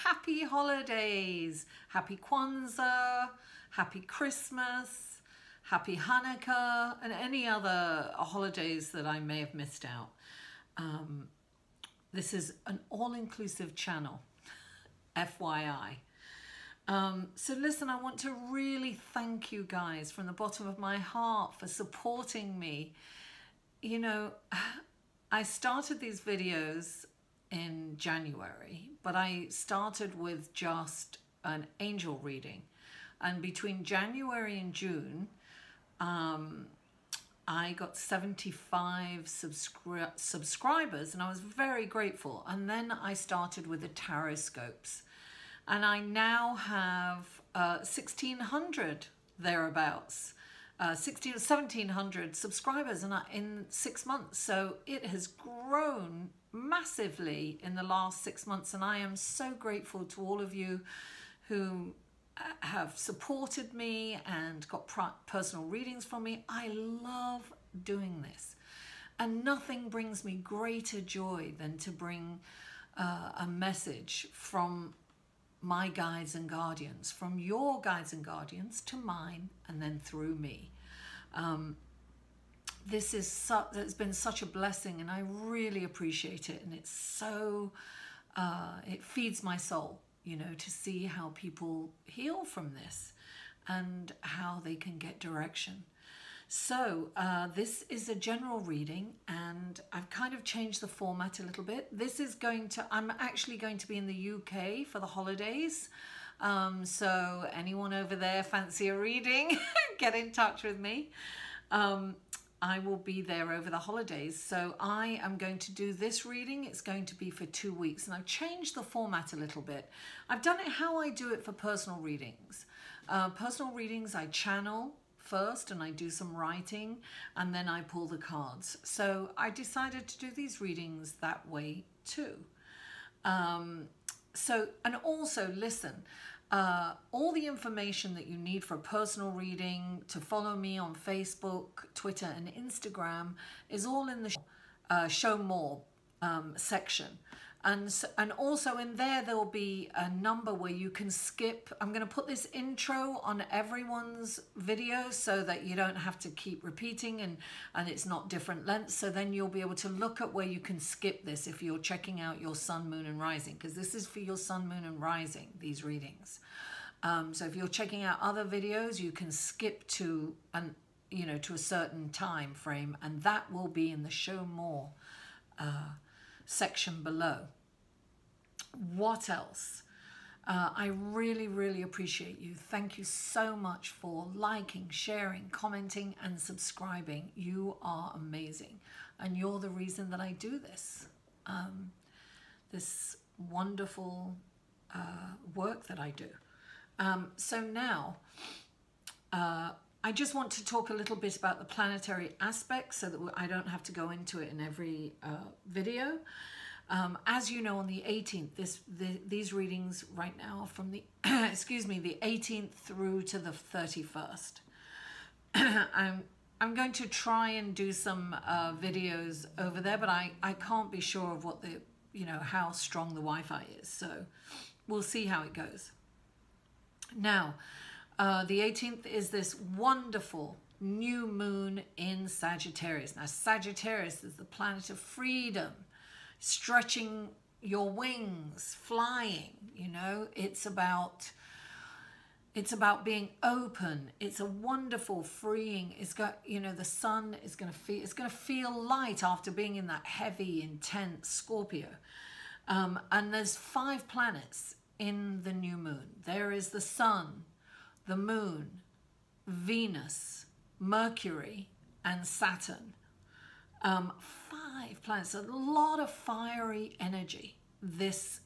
Happy holidays, happy Kwanzaa, happy Christmas, happy Hanukkah, and any other holidays that I may have missed out. This is an all-inclusive channel, FYI. So listen, I want to really thank you guys from the bottom of my heart for supporting me. You know, I started these videos in January, but I started with just an angel reading, and between January and June I got 75 subscribers, and I was very grateful. And then I started with the Tauroscopes, and I now have 1,600 thereabouts, 1,700 subscribers in 6 months. So it has grown massively in the last 6 months, and I am so grateful to all of you who have supported me and got personal readings from me. I love doing this, and nothing brings me greater joy than to bring a message from my guides and guardians, from your guides and guardians to mine, and then through me. This is it's been such a blessing, and I really appreciate it. And it's so, it feeds my soul, you know, to see how people heal from this and how they can get direction. So this is a general reading, and I've kind of changed the format a little bit. This is I'm actually going to be in the UK for the holidays. So anyone over there fancy a reading, get in touch with me. I will be there over the holidays. So I am going to do this reading. It's going to be for 2 weeks, and I've changed the format a little bit. I've done it how I do it for personal readings. Personal readings, I channel first and I do some writing, and then I pull the cards. So I decided to do these readings that way too. And also listen, all the information that you need for a personal reading, to follow me on Facebook, Twitter and Instagram, is all in the show more section. And also in there will be a number where you can skip. I'm going to put this intro on everyone's video so that you don't have to keep repeating, and it's not different lengths. So then you'll be able to look at where you can skip this if you're checking out your sun, moon and rising, because this is for your sun, moon and rising, these readings. So if you're checking out other videos, you can skip to to a certain time frame, and that will be in the show more section below. What else? I really, really appreciate you. Thank you so much for liking, sharing, commenting and subscribing. You are amazing, and you're the reason that I do this, this wonderful work that I do. So now I just want to talk a little bit about the planetary aspect so that I don't have to go into it in every video. As you know, on the 18th, these readings right now are from the, excuse me, the 18th through to the 31st. I'm going to try and do some videos over there, but I can't be sure of what the, how strong the Wi-Fi is. So we'll see how it goes. Now, the 18th is this wonderful new moon in Sagittarius. Now, Sagittarius is the planet of freedom, stretching your wings, flying, it's about being open. It's a wonderful freeing. It's got, the sun is going to feel light after being in that heavy, intense Scorpio. And there's 5 planets in the new moon. There is the sun, the moon, Venus, Mercury, and Saturn. 5 planets, a lot of fiery energy this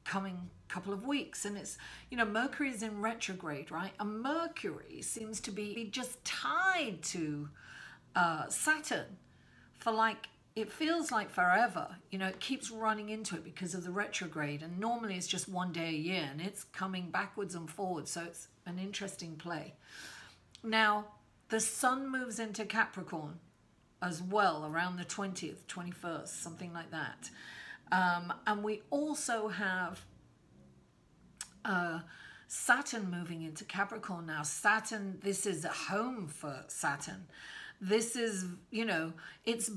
coming couple of weeks. And it's, Mercury is in retrograde, right? And Mercury seems to be just tied to Saturn for like it feels like forever. You know, it keeps running into it because of the retrograde, and normally it's just one day a year, and it's coming backwards and forwards, so it's an interesting play. Now, the sun moves into Capricorn as well around the 20th, 21st, something like that. And we also have Saturn moving into Capricorn now. Saturn, this is a home for Saturn. This is, you know, it's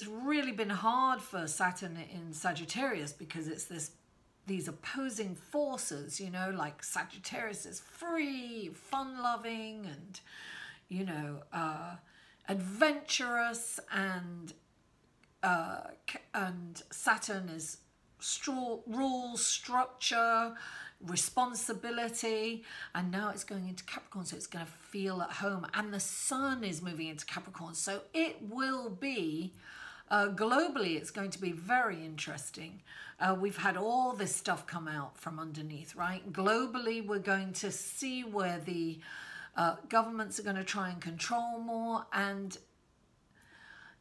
really been hard for Saturn in Sagittarius because it's these opposing forces, you know, like Sagittarius is free, fun-loving, and, you know, adventurous, and Saturn is rules, structure, responsibility, and now it's going into Capricorn, so it's going to feel at home. And the sun is moving into Capricorn, so it will be globally, it's going to be very interesting. We've had all this stuff come out from underneath, right? Globally, we're going to see where the governments are going to try and control more, and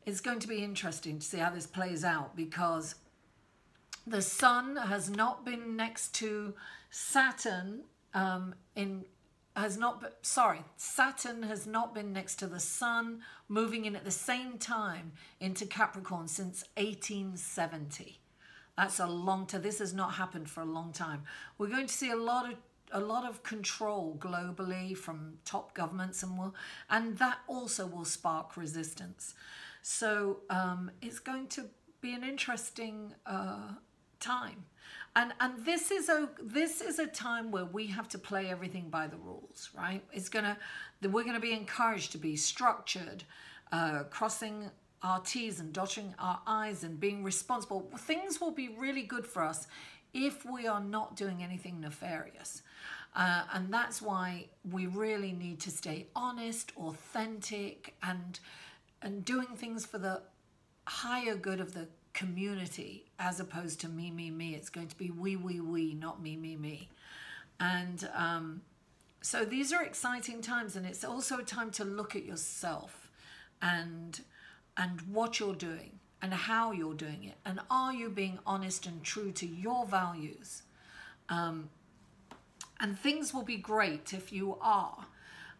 it's going to be interesting to see how this plays out, because the sun has not been next to Saturn Saturn has not been next to the sun, moving in at the same time into Capricorn since 1870. That's a long time. This has not happened for a long time. We're going to see a lot of control globally from top governments, and that also will spark resistance. So it's going to be an interesting time, and this is a time where we have to play everything by the rules, right? We're gonna be encouraged to be structured, crossing our T's and dotting our I's and being responsible. Things will be really good for us if we are not doing anything nefarious, and that's why we really need to stay honest, authentic, and doing things for the higher good of the community, as opposed to me, me, me. It's going to be we, not me, me, me. And so these are exciting times, and it's also a time to look at yourself and what you're doing and how you're doing it, and are you being honest and true to your values? And things will be great if you are.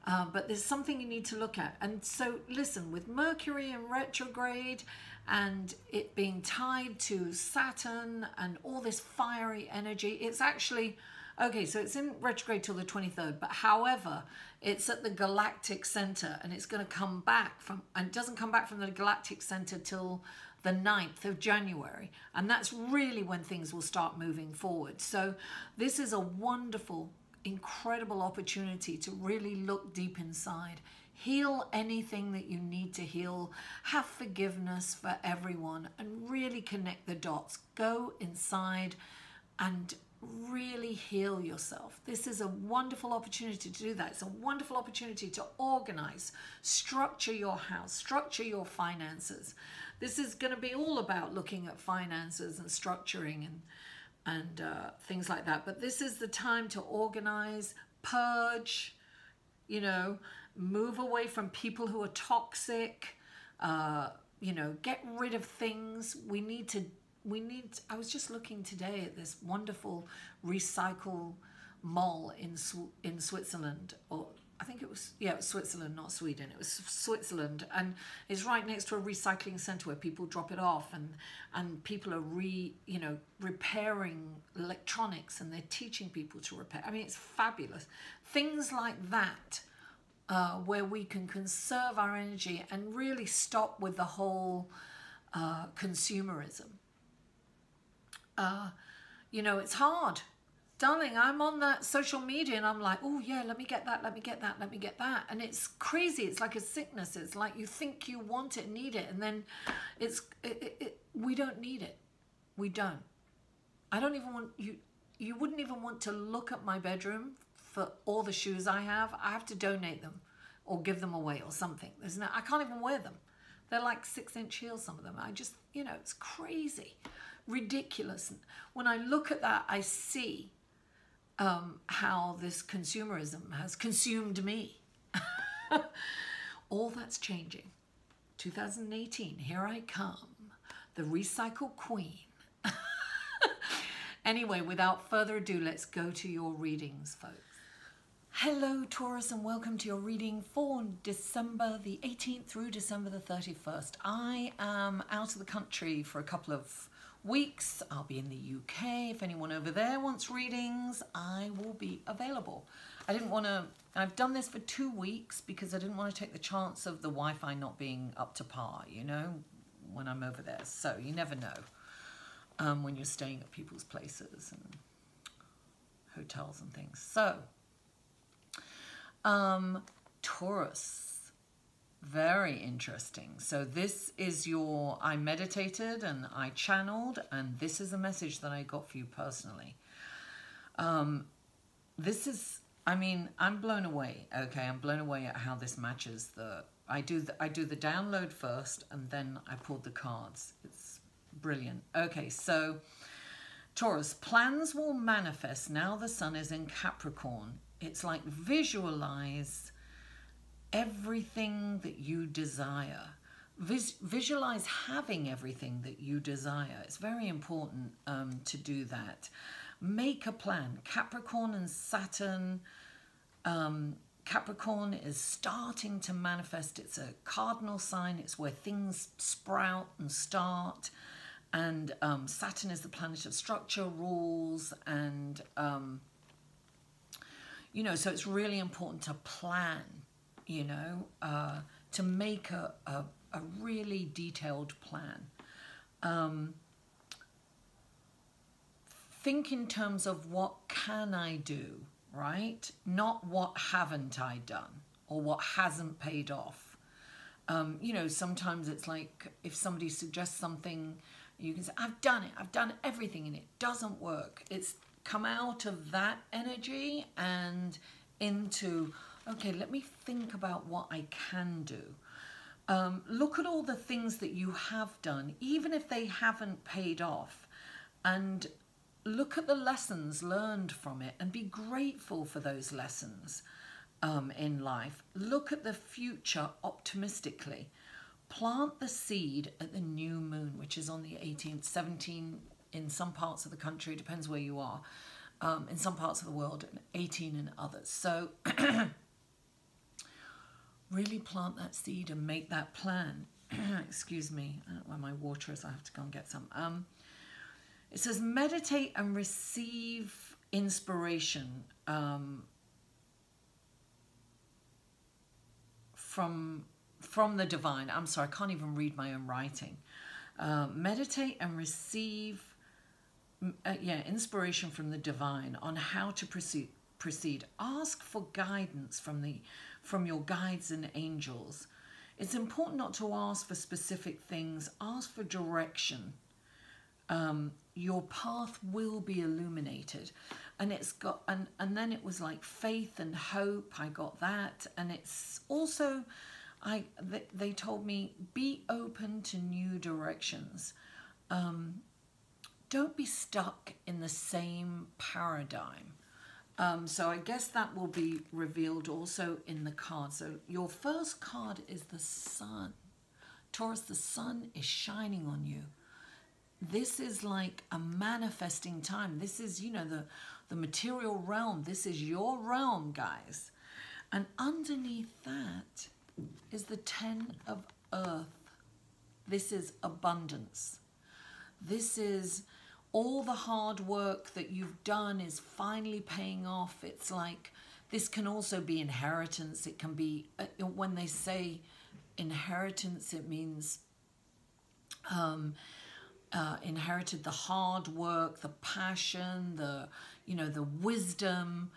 But there's something you need to look at. And so listen, with Mercury in retrograde and it being tied to Saturn and all this fiery energy, it's actually, okay, so it's in retrograde till the 23rd, but however, it's at the galactic center, and it's going to come back and it doesn't come back from the galactic center till the 9th of January. And that's really when things will start moving forward. So this is a wonderful, incredible opportunity to really look deep inside, heal anything that you need to heal, have forgiveness for everyone, and really connect the dots. Go inside and really heal yourself. This is a wonderful opportunity to do that. It's a wonderful opportunity to organize, structure your house, structure your finances. This is going to be all about looking at finances and structuring and things like that. But this is the time to organize, purge, you know, move away from people who are toxic, you know, get rid of things. I was just looking today at this wonderful recycle mall in Switzerland, or I think it was Switzerland, not Sweden. It was Switzerland, and it's right next to a recycling center where people drop it off, and people are repairing electronics, and they're teaching people to repair. I mean, it's fabulous. Things like that, where we can conserve our energy and really stop with the whole consumerism. You know, it's hard. Darling, I'm on that social media and I'm like, oh yeah, let me get that, let me get that, let me get that. And it's crazy. It's like a sickness. It's like you think you want it, need it, and then we don't need it. We don't. I don't even want you wouldn't even want to look at my bedroom for all the shoes I have. I have to donate them or give them away or something. I can't even wear them. They're like 6-inch heels, some of them. I just, you know, it's crazy, ridiculous. When I look at that, I see how this consumerism has consumed me. All that's changing. 2018, here I come. the recycle queen. Anyway, without further ado, let's go to your readings, folks. Hello, Taurus, and welcome to your reading for December the 18th through December the 31st. I am out of the country for a couple of weeks. I'll be in the UK. If anyone over there wants readings, I will be available. I didn't want to, I've done this for 2 weeks because I didn't want to take the chance of the Wi-Fi not being up to par, you know, when I'm over there. So you never know when you're staying at people's places and hotels and things. So, Taurus, very interesting. So this is your, I meditated and I channeled, and this is a message that I got for you personally. This is, I mean, I'm blown away. Okay, I'm blown away at how this matches the. I do the download first, and then I pulled the cards. It's brilliant. Okay, so Taurus, plans will manifest now the sun is in Capricorn. It's like visualize everything that you desire. Visualize having everything that you desire. It's very important to do that. Make a plan. Capricorn and Saturn. Capricorn is starting to manifest. It's a cardinal sign. It's where things sprout and start. And Saturn is the planet of structure, rules, and, you know, so it's really important to plan, you know, to make a really detailed plan. Think in terms of what can I do, right? Not what haven't I done or what hasn't paid off. You know, sometimes it's like if somebody suggests something, you can say, I've done it, I've done everything, and it doesn't work. It's come out of that energy and into, okay, let me think about what I can do. Look at all the things that you have done, even if they haven't paid off, and look at the lessons learned from it and be grateful for those lessons in life. Look at the future optimistically. Plant the seed at the new moon, which is on the 18th, 17 in some parts of the country, depends where you are, in some parts of the world, and 18 in others. So really plant that seed and make that plan. Excuse me, I don't know where my water is, I have to go and get some. It says meditate and receive inspiration from the divine. I'm sorry, I can't even read my own writing. Meditate and receive inspiration from the divine on how to proceed. Ask for guidance from your guides and angels. It's important not to ask for specific things. Ask for direction. Your path will be illuminated. And it's got, and then it was like faith and hope. I got that. And it's also, they told me, be open to new directions. Don't be stuck in the same paradigm. So I guess that will be revealed also in the card. So your first card is the sun. Taurus, the sun is shining on you. This is like a manifesting time. This is, you know, the material realm. This is your realm, guys. And underneath that is the 10 of Earth. This is abundance. This is all the hard work that you've done is finally paying off. It's like, this can also be inheritance. It can be, when they say inheritance, it means inherited the hard work, the passion, the wisdom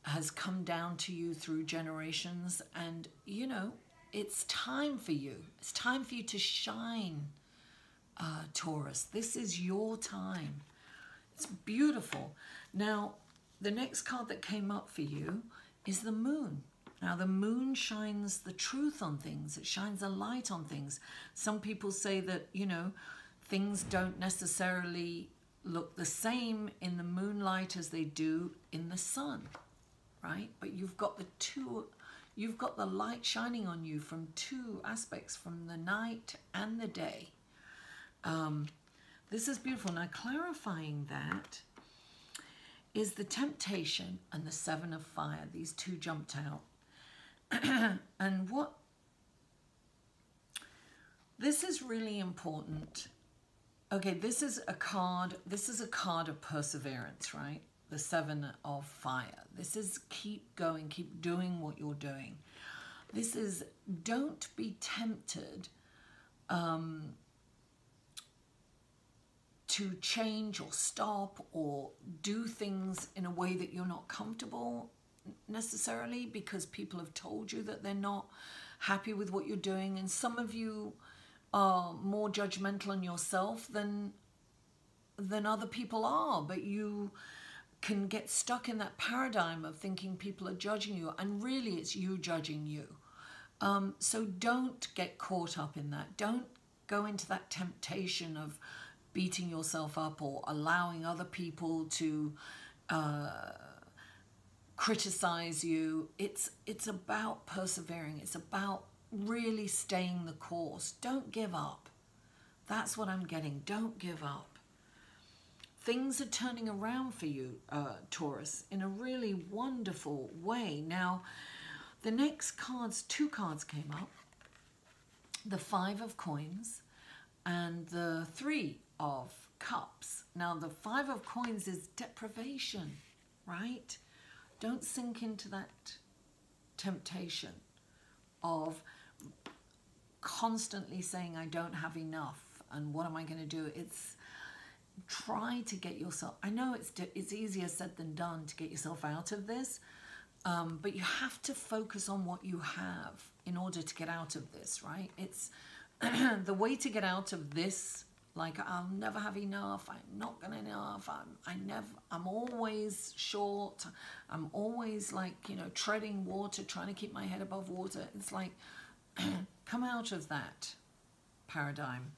has come down to you through generations. And, you know, it's time for you. It's time for you to shine, Taurus. This is your time. It's beautiful. Now, the next card that came up for you is the moon. Now, the moon shines the truth on things. It shines a light on things. Some people say that, you know, things don't necessarily look the same in the moonlight as they do in the sun, right? But you've got the light shining on you from two aspects, from the night and the day. This is beautiful. Now, clarifying that is the temptation and the seven of fire. These two jumped out. And what... This is really important. Okay, this is a card of perseverance, right? The seven of fire. This is keep going, keep doing what you're doing. This is don't be tempted to change or stop or do things in a way that you're not comfortable necessarily because people have told you that they're not happy with what you're doing. And some of you are more judgmental on yourself than other people are, but you can get stuck in that paradigm of thinking people are judging you, and really it's you judging you. So don't get caught up in that. Don't go into that temptation of beating yourself up or allowing other people to criticize you. It's about persevering. It's about really staying the course. Don't give up. That's what I'm getting. Don't give up. Things are turning around for you, Taurus, in a really wonderful way. Now, the next cards, two cards came up. The Five of Coins and the Three of Cups. Now, the Five of Coins is deprivation, right? Don't sink into that temptation of constantly saying, I don't have enough, and what am I going to do? It's try to get yourself, I know it's easier said than done to get yourself out of this, but you have to focus on what you have in order to get out of this, right? It's the way to get out of this, like I'll never have enough, I'm not gonna enough, I'm always short, I'm always like, you know, treading water, trying to keep my head above water. It's like, come out of that paradigm.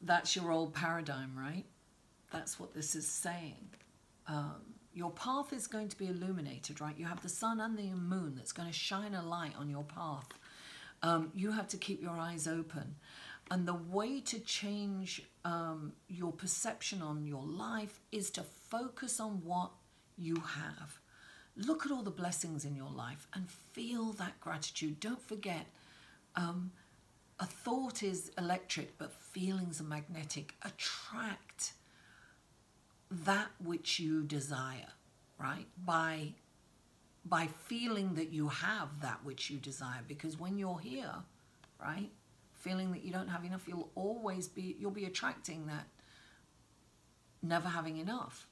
That's your old paradigm, right? That's what this is saying. Your path is going to be illuminated, right? You have the sun and the moon that's going to shine a light on your path. You have to keep your eyes open. And the way to change your perception on your life is to focus on what you have. Look at all the blessings in your life and feel that gratitude. Don't forget, a thought is electric, but feelings are magnetic. Attract that which you desire, right? By feeling that you have that which you desire. Because when you're here, right, feeling that you don't have enough, you'll be attracting that never having enough.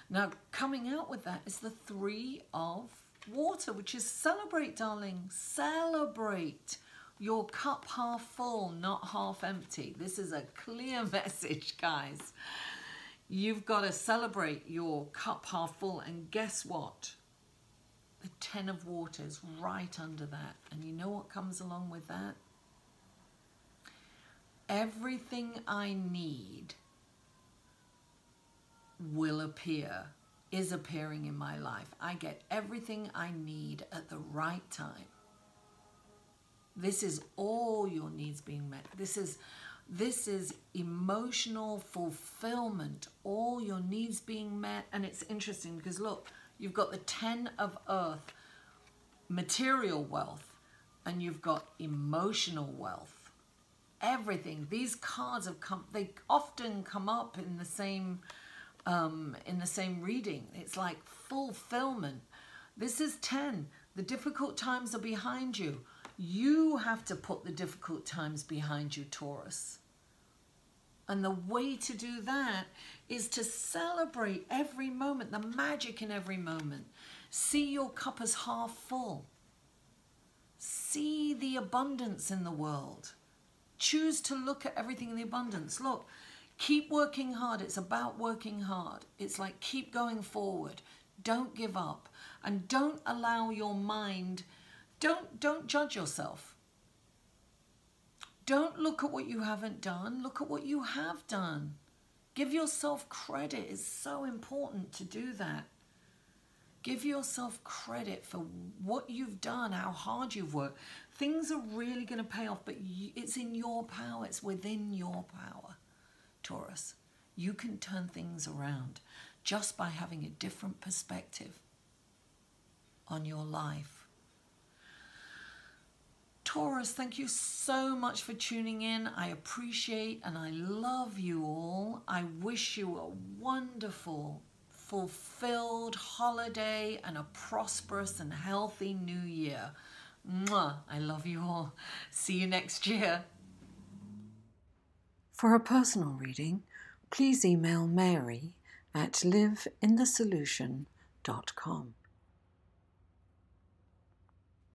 Now, coming out with that is the Three of Water, which is celebrate, darling. Celebrate. Your cup half full, not half empty. This is a clear message, guys. You've got to celebrate your cup half full. And guess what? The Ten of Waters right under that. And you know what comes along with that? Everything I need will appear, is appearing in my life. I get everything I need at the right time. This is all your needs being met. This is emotional fulfillment, all your needs being met. And it's interesting because look, you've got the Ten of Earth, material wealth, and you've got emotional wealth. Everything. These cards have come, they often come up in the same reading. It's like fulfillment. This is 10. The difficult times are behind you. You have to put the difficult times behind you, Taurus. And the way to do that is to celebrate every moment, the magic in every moment. See your cup as half full. See the abundance in the world. Choose to look at everything in the abundance. Look, keep working hard. It's about working hard. It's like keep going forward. Don't give up. And don't allow your mind... Don't judge yourself. Don't look at what you haven't done. Look at what you have done. Give yourself credit. It's so important to do that. Give yourself credit for what you've done, how hard you've worked. Things are really going to pay off, but it's in your power. It's within your power, Taurus. You can turn things around just by having a different perspective on your life. Taurus, thank you so much for tuning in. I appreciate and I love you all. I wish you a wonderful, fulfilled holiday and a prosperous and healthy new year. Mwah! I love you all. See you next year. For a personal reading, please email Mary at liveinthesolution.com.